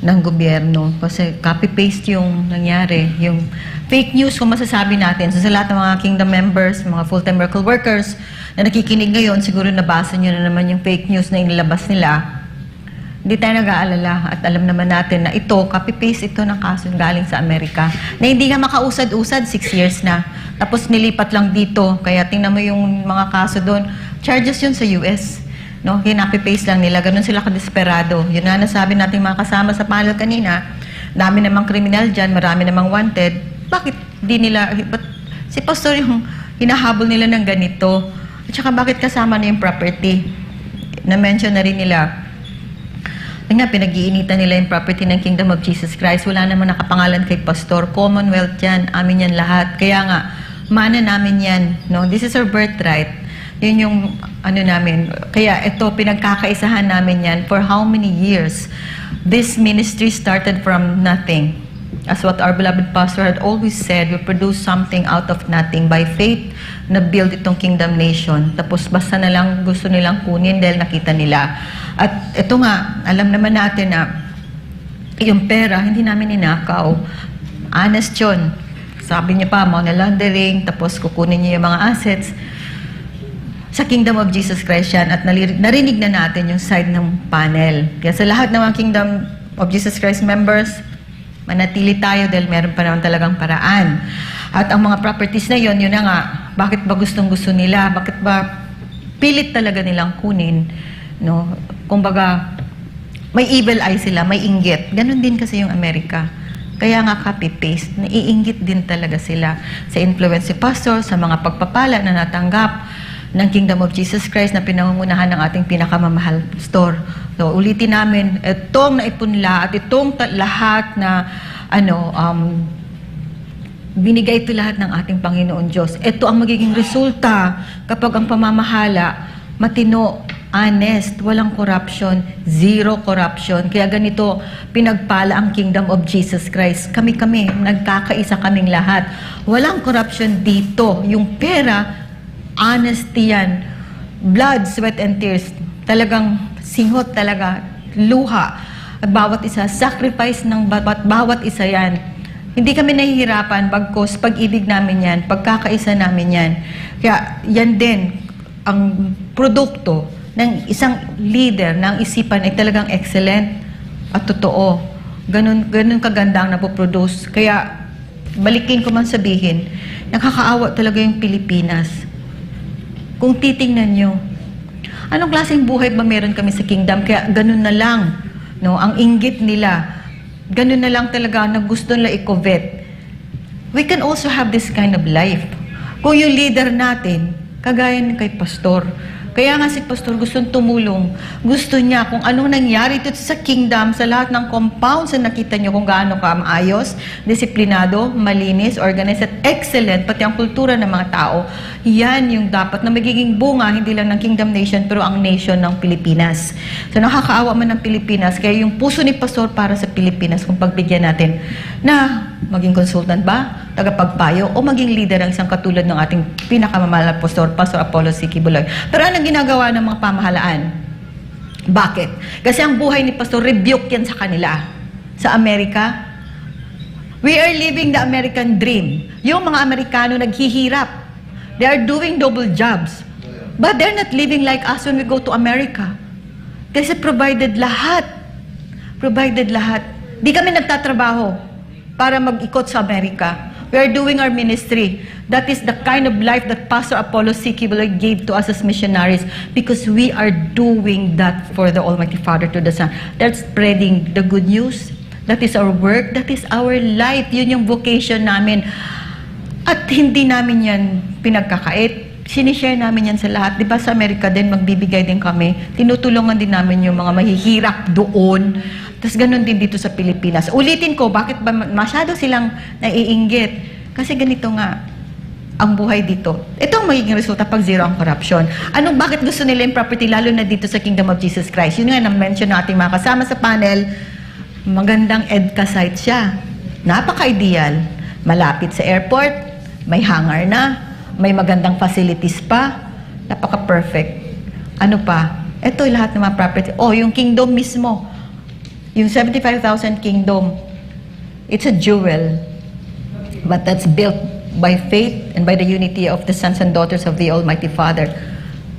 ng gobyerno. Kasi copy-paste yung nangyari. Yung fake news, kung masasabi natin. So sa lahat ng mga Kingdom members, mga full-time miracle workers na nakikinig ngayon, siguro nabasa nyo na naman yung fake news na inilabas nila. Hindi tayo nag-aalala at alam naman natin na ito, copy-paste ito ng kaso galing sa Amerika. Na hindi nga makausad-usad, 6 years na. Tapos nilipat lang dito. Kaya tingnan mo yung mga kaso doon. Charges yun sa US. No? Kinapy-paste lang nila. Ganun sila kadesperado. Yun na nasabi natin mga kasama sa panel kanina. Dami namang kriminal dyan, marami namang wanted. Bakit di nila, si pastor yung hinahabol nila ng ganito? At saka bakit kasama na yung property? Na-mention na rin nila. Nga, pinag-iinitan nila yung property ng Kingdom of Jesus Christ. Wala naman nakapangalan kay pastor. Commonwealth yan. Amin yan lahat. Kaya nga, mana namin yan. No? This is our birthright. Yun yung ano namin. Kaya ito, pinagkakaisahan namin yan for how many years? This ministry started from nothing. As what our beloved pastor had always said, we produce something out of nothing. By faith, na-build itong Kingdom Nation. Tapos basta na lang gusto nilang kunin dahil nakita nila. At ito nga, alam naman natin na yung pera, hindi namin ninakaw. Honest yun. Sabi niya pa, money laundering, tapos kukunin niya yung mga assets. Sa Kingdom of Jesus Christ yan. At narinig na natin yung side ng panel. Kaya sa lahat ng mga Kingdom of Jesus Christ members, manatili tayo dahil meron pa naman talagang paraan. At ang mga properties na yon, yun na nga, bakit ba gustong-gusto nila? Bakit ba pilit talaga nilang kunin? No? Kumbaga, may evil eye sila, may inggit. Ganon din kasi yung Amerika. Kaya nga copy-paste, naiinggit din talaga sila sa influence si pastor, sa mga pagpapala na natanggap ng Kingdom of Jesus Christ na pinangungunahan ng ating pinakamamahal pastor. So, ulitin namin, itong naipunla at itong lahat na binigay ito lahat ng ating Panginoon Diyos. Ito ang magiging resulta kapag ang pamamahala matino, honest, walang corruption, zero corruption. Kaya ganito, pinagpala ang Kingdom of Jesus Christ. Kami-kami, nagkakaisa kaming lahat. Walang corruption dito. Yung pera, honesty yan. Blood, sweat, and tears. Talagang singhot talaga. Luha. Bawat isa. Sacrifice ng bawat isa yan. Hindi kami nahihirapan bagkos pag-ibig namin yan, pagkakaisa namin yan. Kaya yan din ang produkto ng isang leader ng isipan ay talagang excellent at totoo. Ganun kaganda ang napoproduce. Kaya balikin ko man sabihin, nakakaawa talaga yung Pilipinas. Kung titingnan nyo, anong klaseng buhay ba meron kami sa kingdom? Kaya ganun na lang, no? Ang inggit nila, ganun na lang talaga na gusto nila i-covet. We can also have this kind of life. Kung yung leader natin, kagaya ng kay pastor, kaya nga si pastor gustong tumulong. Gusto niya kung anong nangyari dito sa kingdom, sa lahat ng compounds na nakita niyo kung gaano ka maayos, disiplinado, malinis, organized, at excellent, pati ang kultura ng mga tao. Yan yung dapat na magiging bunga, hindi lang ng Kingdom Nation, pero ang nation ng Pilipinas. So nakakaawa man ng Pilipinas, kaya yung puso ni pastor para sa Pilipinas, kung pagbigyan natin na maging consultant ba, tagapagpayo, o maging leader ng isang katulad ng ating pinakamamahal na pastor, Pastor Apollo C. Kibuloy. Pero anong ginagawa ng mga pamahalaan? Bakit? Kasi ang buhay ni pastor, rebuke yan sa kanila. Sa Amerika, we are living the American dream. Yung mga Amerikano naghihirap. They are doing double jobs. But they're not living like us when we go to America. Kasi provided lahat. Provided lahat. Di kami nagtatrabaho para mag-ikot sa Amerika. We are doing our ministry. That is the kind of life that Pastor Apollo C. Kibuloy gave to us as missionaries because we are doing that for the Almighty Father to the Son. That's spreading the good news. That is our work. That is our life. Yun yung vocation namin. At hindi namin yan pinagkakait. Sinishare namin yan sa lahat. Diba sa Amerika din, magbibigay din kami. Tinutulungan din namin yung mga mahihirap doon. Tapos ganun din dito sa Pilipinas. Ulitin ko, bakit ba masyado silang naiinggit? Kasi ganito nga, ang buhay dito. Ito ang magiging resulta pag zero ang corruption. Bakit gusto nila yung property, lalo na dito sa Kingdom of Jesus Christ? Yun nga, na-mention natin mga kasama sa panel, magandang EDCA site siya. Napaka-ideal. Malapit sa airport, may hangar na, may magandang facilities pa, napaka-perfect. Ano pa? Ito lahat ng mga property. Oh, yung kingdom mismo. Yung 75,000 kingdom, it's a jewel, but that's built by faith and by the unity of the sons and daughters of the Almighty Father.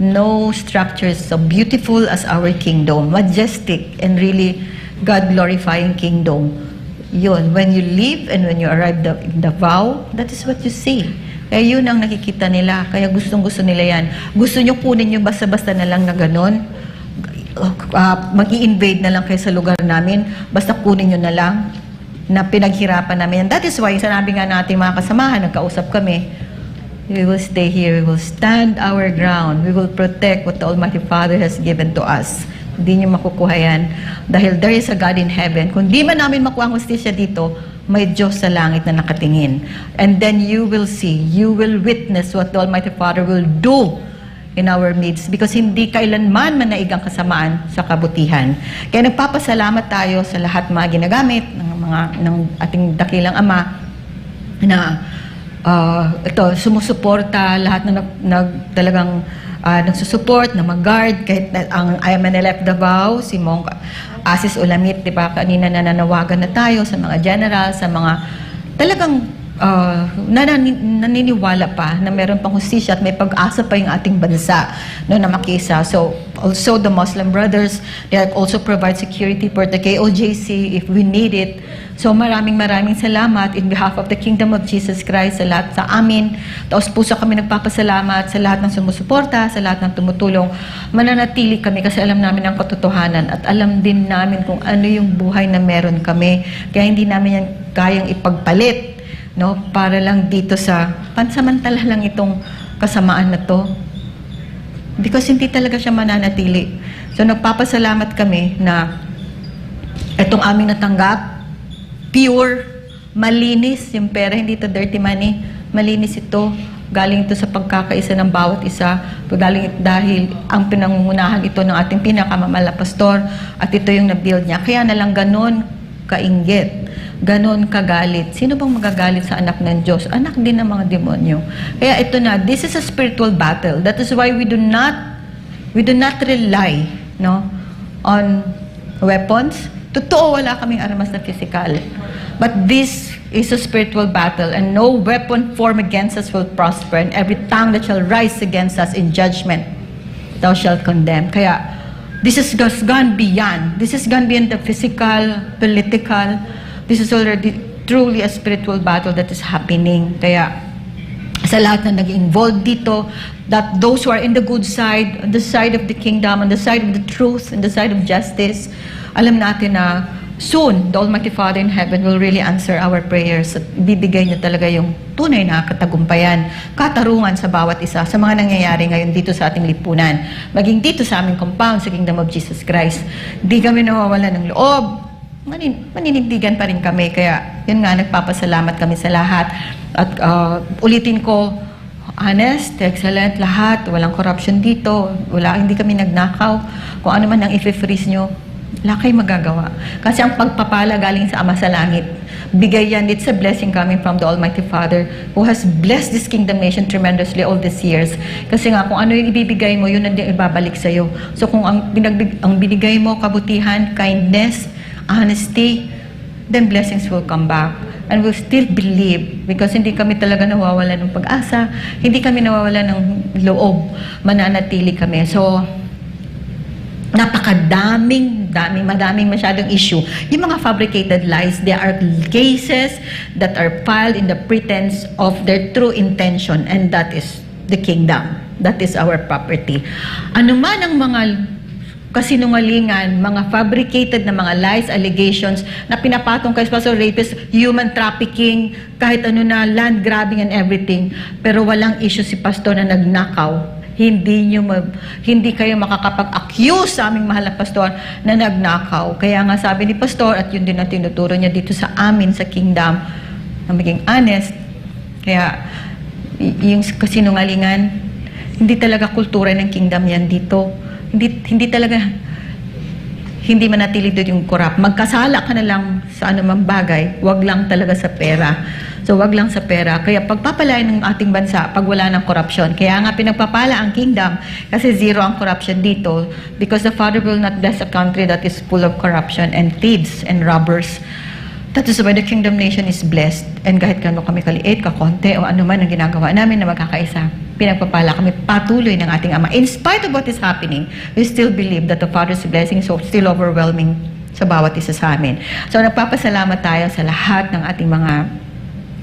No structure is so beautiful as our kingdom, majestic and really God-glorifying kingdom. Yun, when you live and when you arrive in the vow, that is what you see. Kaya yun ang nakikita nila, kaya gustong-gusto nila yan. Gusto nyo kunin yung basta-basta na lang na ganon, mag-i-invade na lang kayo sa lugar namin, basta kunin nyo na lang, na pinaghirapan namin. And that is why, sanabi nga natin mga kasamahan, nagkausap kami, we will stay here, we will stand our ground, we will protect what the Almighty Father has given to us. Hindi nyo makukuha yan. Dahil there is a God in heaven. Kung di man namin makuha ang hustisya dito, may Diyos sa langit na nakatingin. And then you will see, you will witness what the Almighty Father will do in our midst. Because hindi kailanman manaig ang kasamaan sa kabutihan. Kaya nagpapasalamat tayo sa lahat mga ginagamit ng ating dakilang Ama na ito, sumusuporta, lahat na talagang nagsusupport, na mag-guard, kahit ang I am an elect Davao, si Mong Asis Ulamit, di ba, kanina nananawagan na tayo sa mga general, sa mga talagang naniniwala pa na meron pang hustisya at may pag-asa pa yung ating bansa no, na makisa. So, also the Muslim brothers, they also provide security for the KOJC if we need it. So, maraming salamat in behalf of the Kingdom of Jesus Christ sa lahat sa amin. Taos puso kami nagpapasalamat sa lahat ng sumusuporta, sa lahat ng tumutulong. Mananatili kami kasi alam namin ang katotohanan at alam din namin kung ano yung buhay na meron kami. Kaya hindi namin yan kayang ipagpalit, no, para lang dito sa pansamantala lang itong kasamaan na to. Because hindi talaga siya mananatili. So, nagpapasalamat kami na itong aming natanggap, pure, malinis yung pera, hindi ito dirty money, malinis ito, galing ito sa pagkakaisa ng bawat isa, dahil ang pinangungunahan ito ng ating pinakamamala pastor at ito yung na-build niya. Kaya nalang ganon kainggit, ganon kagalit. Sino bang magagalit sa anak ng Diyos? Anak din ng mga demonyo. Kaya ito na, this is a spiritual battle. That is why we do not rely, no, on weapons. Totoo, wala kaming armas na physical. But this is a spiritual battle, and no weapon formed against us will prosper, and every tongue that shall rise against us in judgment, thou shalt condemn. Kaya, this has gone beyond. This has gone beyond the physical, political. This is already truly a spiritual battle that is happening. Kaya, sa lahat na nag-involved dito, that those who are in the good side, on the side of the kingdom, on the side of the truth, on the side of justice, alam natin na soon, the Almighty Father in heaven will really answer our prayers at bibigay niya talaga yung tunay na katagumpayan, katarungan sa bawat isa sa mga nangyayari ngayon dito sa ating lipunan. Maging dito sa aming compound sa Kingdom of Jesus Christ. Di kami nawawala ng loob. Maninindigan pa rin kami. Kaya yun nga, nagpapasalamat kami sa lahat. At ulitin ko, honest, excellent, lahat. Walang corruption dito. Hindi kami nagnakaw. Kung ano man ang i-freeze nyo, wala kayo magagawa. Kasi ang pagpapala galing sa Ama sa Langit. Bigay yan, it's a blessing coming from the Almighty Father who has blessed this kingdom nation tremendously all these years. Kasi nga, kung ano yung ibibigay mo, yun ang ibabalik sa'yo. So kung ang binigay mo, kabutihan, kindness, honesty, then blessings will come back. And we'll still believe because hindi kami talaga nawawala ng pag-asa, hindi kami nawawala ng loob, mananatili kami. So, madaming masyadong issue. Yung mga fabricated lies, there are cases that are filed in the pretense of their true intention, and that is the kingdom. That is our property. Ano man ang mga kasinungalingan, mga fabricated na mga lies, allegations na pinapatong kay Pastor Rapist, human trafficking, kahit ano na, land grabbing and everything, pero walang issue si Pastor na nagnakaw. Hindi kayo makakapag-accuse sa aming mahal na pastor na nagnakaw. Kaya nga sabi ni Pastor, at yun din na tinuturo niya dito sa amin, sa kingdom, na maging honest. Kaya, yung kasinungalingan, hindi talaga kultura ng kingdom yan dito. hindi manatili doon yung corrupt. Magkasala ka na lang sa anumang bagay, wag lang talaga sa pera. So wag lang sa pera. Kaya pagpapalain ng ating bansa pag wala ng corruption. Kaya nga pinagpapala ang kingdom kasi zero ang corruption dito because the Father will not bless a country that is full of corruption and thieves and robbers. That is why the kingdom nation is blessed. And kahit kano kami kaliit, kakonte, o ano man ang ginagawa namin na magkakaisa, pinagpapala kami patuloy ng ating Ama. In spite of what is happening, we still believe that the Father's blessing is still overwhelming sa bawat isa sa amin. So nagpapasalamat tayo sa lahat ng ating mga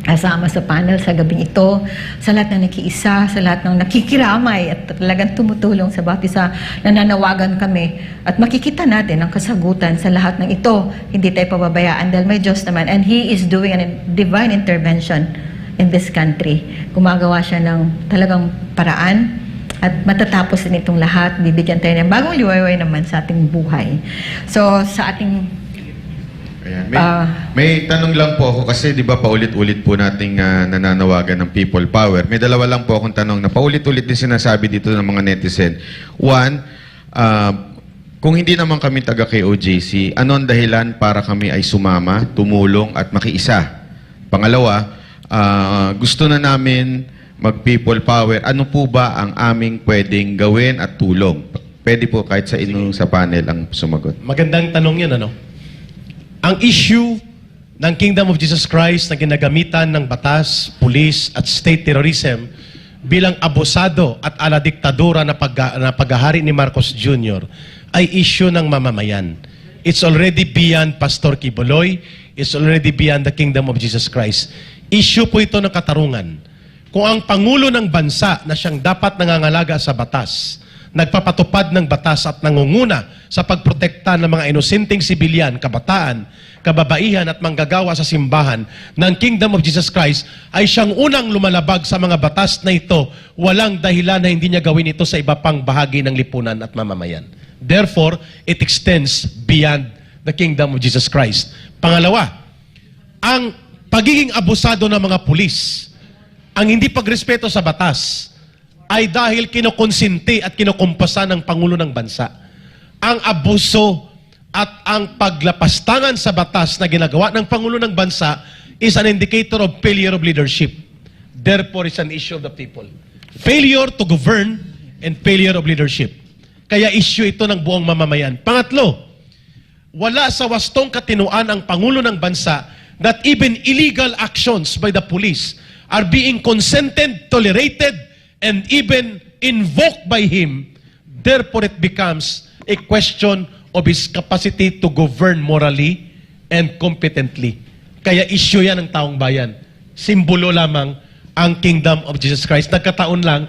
kasama sa panel sa gabing ito, sa lahat ng nakiisa, sa lahat ng nakikiramay at talagang tumutulong sa bawat isa. Nananawagan kami at makikita natin ang kasagutan sa lahat ng ito. Hindi tayo pababayaan dahil may Diyos naman and He is doing a divine intervention in this country. Gumagawa siya ng talagang paraan at matatapos din itong lahat. Bibigyan tayo ng bagong liwayway naman sa ating buhay. So sa ating Ayan. May tanong lang po ako kasi di ba paulit-ulit po nating nananawagan ng people power. May dalawa lang po akong tanong na paulit-ulit din sinasabi dito ng mga netizen. One, kung hindi naman kami taga KOJC, ano ang dahilan para kami ay sumama, tumulong at makiisa? Pangalawa, gusto na namin mag-people power. Ano po ba ang aming pwedeng gawin at tulong? Pwede po kahit sa inyo sa panel ang sumagot. Magandang tanong yan, ano? Ang issue ng Kingdom of Jesus Christ na ginagamitan ng batas, pulis at state terrorism bilang abusado at ala diktadura na paghahari ni Marcos Jr. ay issue ng mamamayan. It's already beyond Pastor Quiboloy. It's already beyond the Kingdom of Jesus Christ. Issue po ito ng katarungan. Kung ang Pangulo ng bansa na siyang dapat nangangalaga sa batas, nagpapatupad ng batas at nangunguna sa pagprotekta ng mga inosenteng sibilyan, kabataan, kababaihan at manggagawa sa simbahan ng Kingdom of Jesus Christ ay siyang unang lumalabag sa mga batas na ito, walang dahilan na hindi niya gawin ito sa iba pang bahagi ng lipunan at mamamayan. Therefore, it extends beyond the Kingdom of Jesus Christ. Pangalawa, ang pagiging abusado ng mga pulis, ang hindi pagrespeto sa batas, ay dahil kinukonsinti at kinukumpasa ng Pangulo ng Bansa. Ang abuso at ang paglapastangan sa batas na ginagawa ng Pangulo ng Bansa is an indicator of failure of leadership. Therefore, it's an issue of the people. Failure to govern and failure of leadership. Kaya issue ito ng buong mamamayan. Pangatlo, wala sa wastong katinuan ang Pangulo ng Bansa that even illegal actions by the police are being consented, tolerated, and even invoked by him. Therefore, it becomes a question of his capacity to govern morally and competently. Kaya issue yan ng taong bayan. Simbolo lamang ang Kingdom of Jesus Christ. Nagkataon lang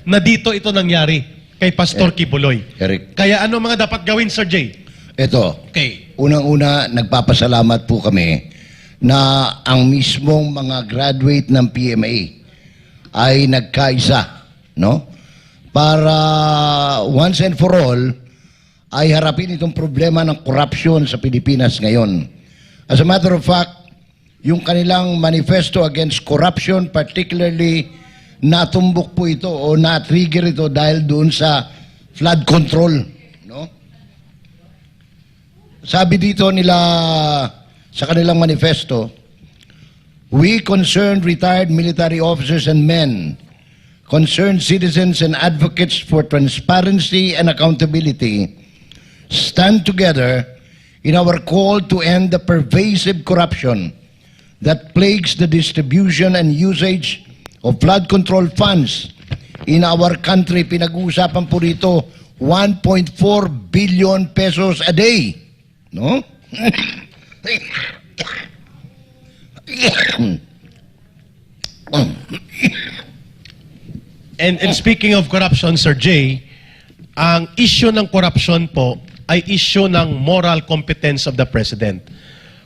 na dito ito nangyari kay Pastor Quiboloy. Eric. Kaya ano mga dapat gawin, Sir Jay? Ito, Okay. unang-una, nagpapasalamat po kami na ang mismong mga graduate ng PMA ay nagkaisa, no? Para once and for all, ay harapin itong problema ng corruption sa Pilipinas ngayon. As a matter of fact, yung kanilang manifesto against corruption, particularly natumbok po ito o na-trigger ito dahil doon sa flood control, no? Sabi dito nila sa kanilang manifesto, we concerned retired military officers and men, concerned citizens and advocates for transparency and accountability, stand together in our call to end the pervasive corruption that plagues the distribution and usage of flood control funds in our country. Pinag-uusapan po rito 1.4 billion pesos a day. No? And speaking of corruption, Sir Jay, ang issue ng corruption po ay issue ng moral competence of the President.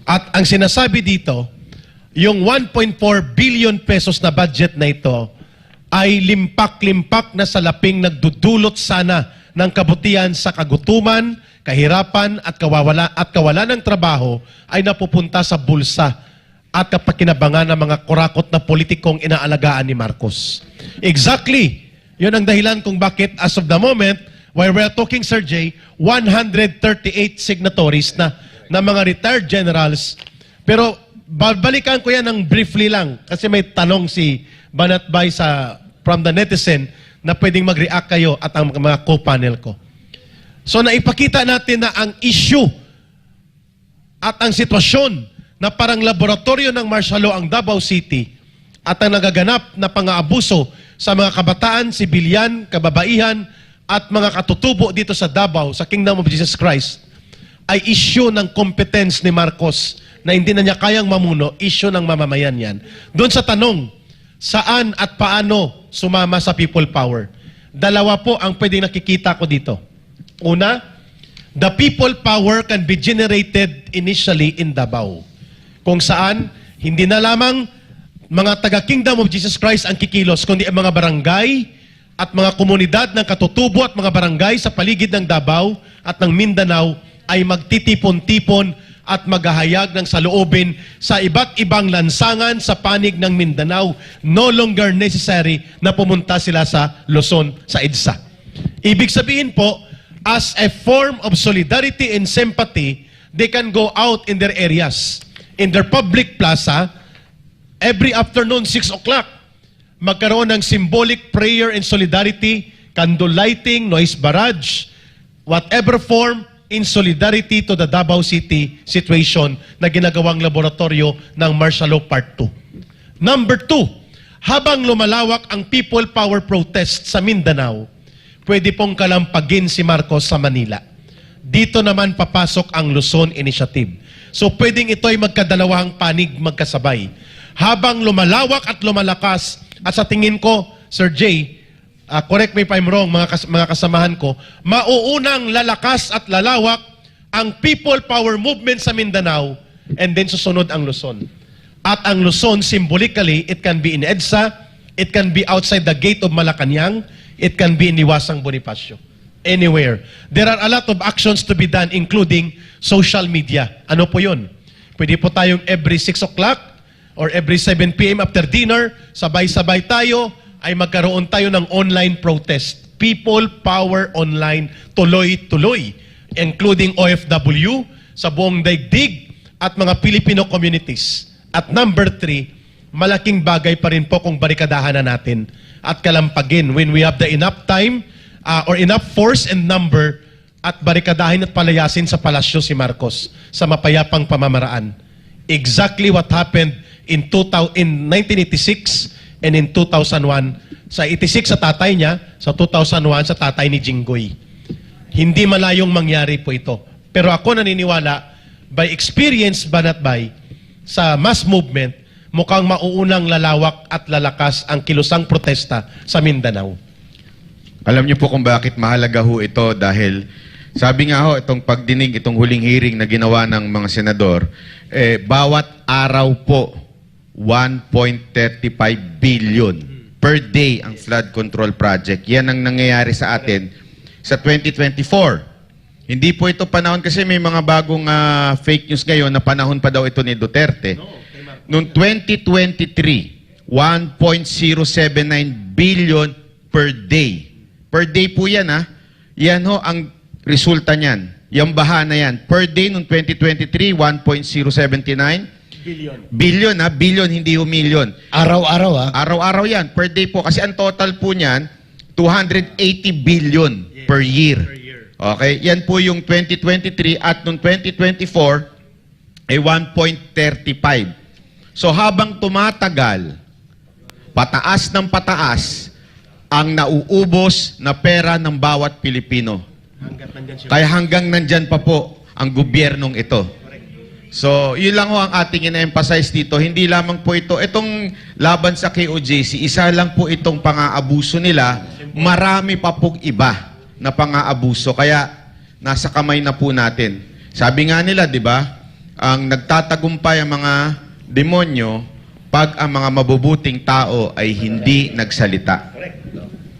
At ang sinasabi dito, yung 1.4 billion pesos na budget na ito ay limpak-limpak na salaping nagdudulot sana ng kabutihan sa kagutuman, kahirapan at kawalan ng trabaho ay napupunta sa bulsa at kapakinabangan ng mga kurakot na politikong inaalagaan ni Marcos. Exactly. Yun ang dahilan kung bakit as of the moment, While we're talking, Sir Jay, 138 signatories na mga retired generals. Pero babalikan ko yan ng briefly lang kasi may tanong si Banatbay from the netizen na pwedeng mag-react kayo at ang mga co-panel ko. So naipakita natin na ang issue at ang sitwasyon na parang laboratorio ng martial law ang Davao City at ang nagaganap na pang-aabuso sa mga kabataan, sibilyan, kababaihan at mga katutubo dito sa Davao, sa Kingdom of Jesus Christ, ay issue ng competence ni Marcos na hindi na niya kayang mamuno, issue ng mamamayan yan. Doon sa tanong, saan at paano sumama sa people power? Dalawa po ang pwedeng nakikita ko dito. Una, the people power can be generated initially in Davao. Kung saan, hindi na lamang mga taga-Kingdom of Jesus Christ ang kikilos, kundi ang mga barangay at mga komunidad ng katutubo at mga barangay sa paligid ng Davao at ng Mindanao ay magtitipon-tipon at maghahayag ng saloobin sa iba't ibang lansangan sa panig ng Mindanao. No longer necessary na pumunta sila sa Luzon, sa EDSA. Ibig sabihin po, as a form of solidarity and sympathy, they can go out in their areas, in their public plaza, every afternoon, 6 o'clock, magkaroon ng symbolic prayer and solidarity, candle lighting, noise barrage, whatever form, in solidarity to the Davao City situation na ginagawang laboratorio ng Martial Law Part 2. Number 2, habang lumalawak ang people power protest sa Mindanao, pwede pong kalampagin si Marcos sa Manila. Dito naman papasok ang Luzon Initiative. So pwedeng ito ay magkadalawang panig magkasabay. Habang lumalawak at lumalakas, at sa tingin ko, Sir Jay, correct me if I'm wrong, mga kasamahan ko, mauunang lalakas at lalawak ang people power movement sa Mindanao and then susunod ang Luzon. At ang Luzon, symbolically, it can be in EDSA, it can be outside the gate of Malacanang, it can be in Liwasang Bonifacio. Anywhere. There are a lot of actions to be done, including social media. Ano po yun? Pwede po tayong every 6 o'clock or every 7 p.m. after dinner, sabay-sabay tayo, ay magkaroon tayo ng online protest. People Power Online, tuloy-tuloy. Including OFW, sa buong daigdig, at mga Filipino communities. At number 3, malaking bagay pa rin po kung barikadahan na natin at kalampagin when we have the enough time or enough force and number at barikadahin at palayasin sa palasyo si Marcos sa mapayapang pamamaraan. Exactly what happened in 1986 and in 2001. Sa 86 sa tatay niya, sa 2001 sa tatay ni Jinggoy. Hindi malayong mangyari po ito. Pero ako naniniwala, by experience Banatbay, sa mass movement, mukhang mauunang lalawak at lalakas ang kilusang protesta sa Mindanao. Alam niyo po kung bakit mahalaga ho ito dahil sabi nga ho, itong pagdinig, itong huling hearing na ginawa ng mga senador, bawat araw po, 1.35 billion per day ang flood control project. Yan ang nangyayari sa atin sa 2024. Hindi po ito panahon kasi may mga bagong fake news ngayon na panahon pa daw ito ni Duterte. Noong 2023, 1.079 billion per day. Per day po yan Yan ho ang resulta niyan. Yung baha na yan. Per day noong 2023, 1.079 billion. Billion, hindi ho million. Araw-araw Araw-araw yan. Per day po. Kasi ang total po niyan, 280 billion per year. Okay? Yan po yung 2023 at noong 2024 ay 1.35. So habang tumatagal, pataas ng pataas ang nauubos na pera ng bawat Pilipino. Kaya hanggang nandyan pa po ang gobyernong ito. So, yun lang ho ang ating ina-emphasize dito. Hindi lamang po ito, itong laban sa KOJC, isa lang po itong pang-aabuso nila. Marami pa pong iba na pang-aabuso. Kaya, nasa kamay na po natin. Sabi nga nila, di ba, ang nagtatagumpay ang mga demonyo pag ang mga mabubuting tao ay hindi nagsalita.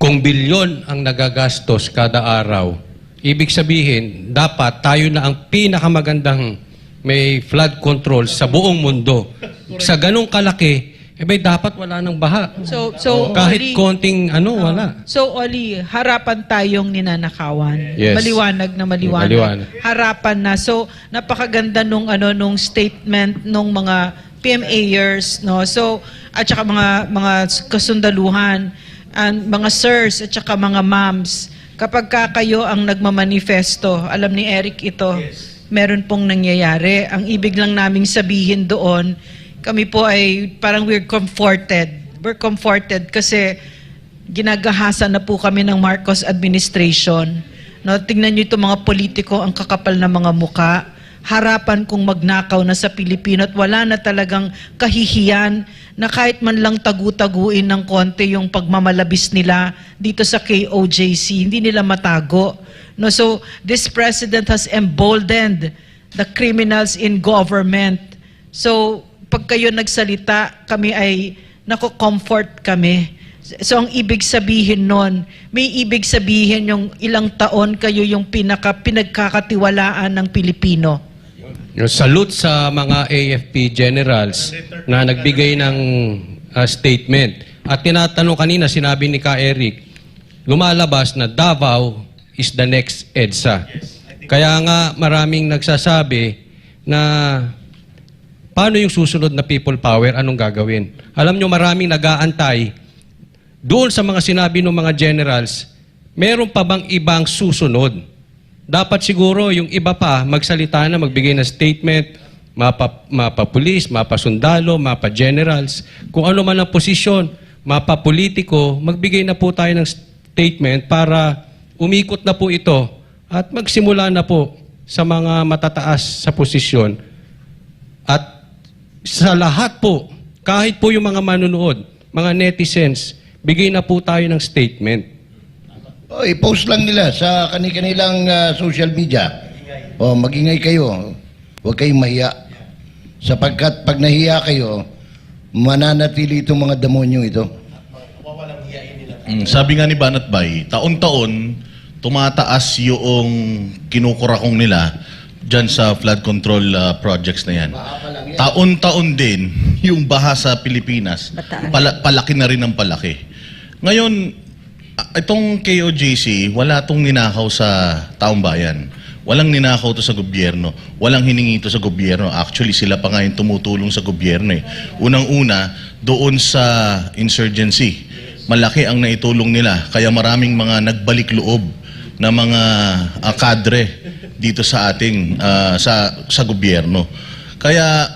Kung bilyon ang nagagastos kada araw, ibig sabihin, dapat tayo na ang pinakamagandang may flood control sa buong mundo. Sa ganong kalaki, may dapat wala nang baha. So Kahit Oli, konting wala. So Oli, harapan tayong ninanakawan. Yes. Maliwanag na maliwanag. Maliwanag. Harapan na. So napakaganda nung nung statement nung mga PMAers, no. So at saka mga kasundaluhan, and mga sirs at saka mga ma'ams. Kapag kayo ang nagmamanifesto, alam ni Eric ito, meron pong nangyayari. Ang ibig lang naming sabihin doon, kami po ay parang we're comforted. We're comforted kasi ginagahasan na po kami ng Marcos administration. No, tingnan niyo itong mga politiko, ang kakapal na mga muka. Harapan kong magnakaw na sa Pilipino at wala na talagang kahihiyan na kahit man lang tagu-taguin ng konti yung pagmamalabis nila dito sa KOJC, hindi nila matago. No, so this president has emboldened the criminals in government. So pag kayo nagsalita, kami ay nako-comfort kami. So ang ibig sabihin nun, may ibig sabihin yung ilang taon kayo yung pinagkakatiwalaan ng Pilipino. Yung salute sa mga AFP generals na nagbigay ng statement. At tinatanong kanina, sinabi ni Ka Eric, lumalabas na Davao is the next EDSA. Kaya nga maraming nagsasabi na paano yung susunod na people power, anong gagawin? Alam nyo, maraming nag-aantay doon sa mga sinabi ng mga generals, meron pa bang ibang susunod? Dapat siguro yung iba pa magsalita na, magbigay ng statement, mapa-pulis, mapa-sundalo, mapa-generals, kung ano man ang posisyon, mapa-politiko, magbigay na po tayo ng statement para umikot na po ito at magsimula na po sa mga matataas sa posisyon. At sa lahat po, kahit po yung mga manunood, mga netizens, bigay na po tayo ng statement. I-post lang nila sa kanilang social media. Magingay kayo. Huwag kayong mahiya. Sapagkat pag nahiya kayo, mananatili itong mga demonyo ito. Sabi nga ni Banat Bay, taon-taon tumataas yung kinukurakong nila dyan sa flood control projects na yan. Taon-taon din yung baha sa Pilipinas, palaki na rin ang palaki. Ngayon, itong KOJC, wala itong ninakaw sa taong bayan. Walang ninakaw to sa gobyerno. Walang hiningi to sa gobyerno. Actually, sila pa nga yung tumutulong sa gobyerno. Unang-una, doon sa insurgency. Malaki ang naitulong nila. Kaya maraming mga nagbalik loob na mga kadre dito sa ating sa gobyerno. Kaya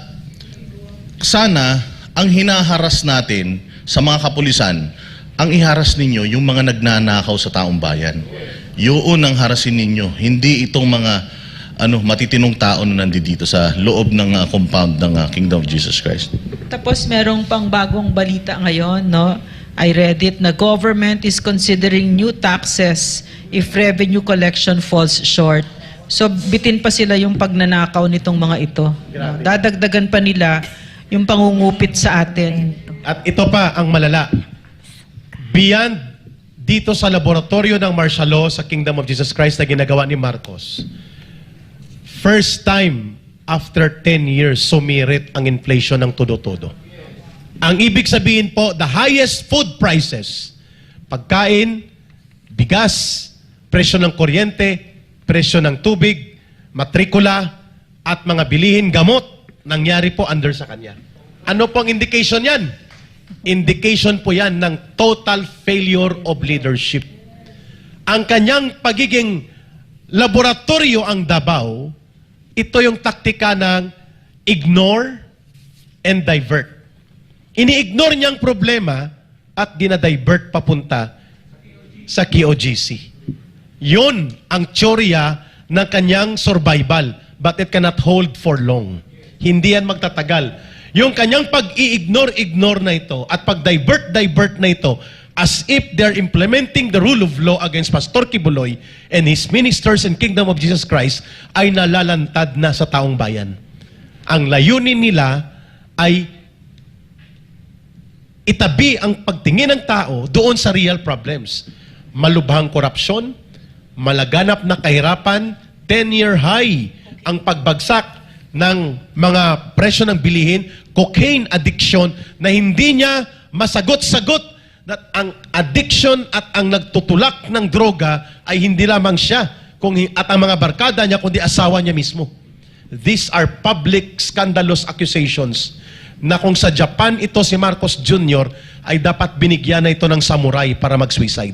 sana ang hinaharas natin sa mga kapulisan, ang iharas ninyo yung mga nagnanakaw sa taong bayan. Yun ang harasin ninyo. Hindi itong mga matitinong tao na nandito sa loob ng compound ng Kingdom of Jesus Christ. Tapos merong pang bagong balita ngayon, no? I read it, na government is considering new taxes if revenue collection falls short. So bitin pa sila yung pagnanakaw nitong mga ito. No? Dadagdagan pa nila yung pangungupit sa atin. At ito pa ang malala. Beyond dito sa laboratorio ng martial law sa Kingdom of Jesus Christ na ginagawa ni Marcos, first time after 10 years, sumirit ang inflation ng todo-todo. Ang ibig sabihin po, the highest food prices, pagkain, bigas, presyo ng kuryente, presyo ng tubig, matrikula, at mga bilihin, gamot, nangyari po under sa kanya. Ano po ang indication yan? Indication po yan ng total failure of leadership. Ang kanyang pagiging laboratorio ang Davao, ito yung taktika ng ignore and divert. Ini-ignore niya ang problema at dinadivert papunta sa KOJC. Yun ang teorya ng kanyang survival, but it cannot hold for long. Hindi yan magtatagal. Yung kanyang pag-i-ignore na ito at pag-divert na ito as if they're implementing the rule of law against Pastor Kibuloy and his ministers in Kingdom of Jesus Christ ay nalalantad na sa taong bayan. Ang layunin nila ay itabi ang pagtingin ng tao doon sa real problems. Malubhang korupsyon, malaganap na kahirapan, 10-year high ang pagbagsak ng mga presyo ng bilihin, cocaine addiction, na hindi niya masagot-sagot na ang addiction at ang nagtutulak ng droga ay hindi lamang siya at ang mga barkada niya, kundi asawa niya mismo. These are public scandalous accusations na kung sa Japan ito si Marcos Jr. ay dapat binigyan na ito ng samurai para mag-suicide.